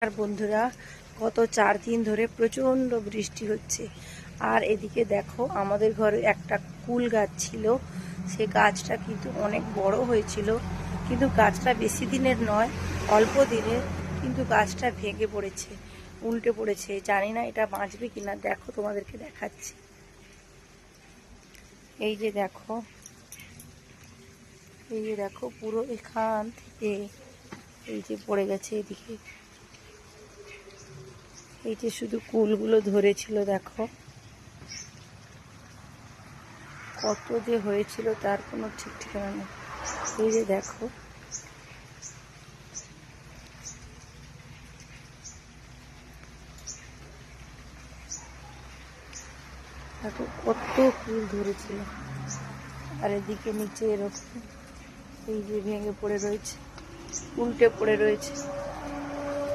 আর বন্ধুরা, গত 4 দিন ধরে প্রচণ্ড বৃষ্টি হচ্ছে। আর এদিকে দেখো, আমাদের ঘরে একটা কুল গাছ ছিল, সে গাছটা কিন্তু অনেক বড় হয়েছিল, কিন্তু গাছটা বেশি দিনের নয়, অল্প দিনের। কিন্তু গাছটা ভেঙে পড়েছে, উল্টে পড়েছে। জানি না এটা বাঁচবে কিনা। দেখো, তোমাদেরকে দেখাচ্ছি। এই যে দেখো, এই যে দেখো, পুরো এখান থেকে এই যে পড়ে গেছে এদিকে। এই যে শুধু কুলগুলো ধরেছিল, দেখো কত যে হয়েছিল তার কোনো ঠিক ঠিকানা নেই। এই যে দেখো, দেখো কত কুল ধরেছিল। আর এদিকে নিচে এরকম এই যে ভেঙে পড়ে রয়েছে, উল্টে পড়ে রয়েছে।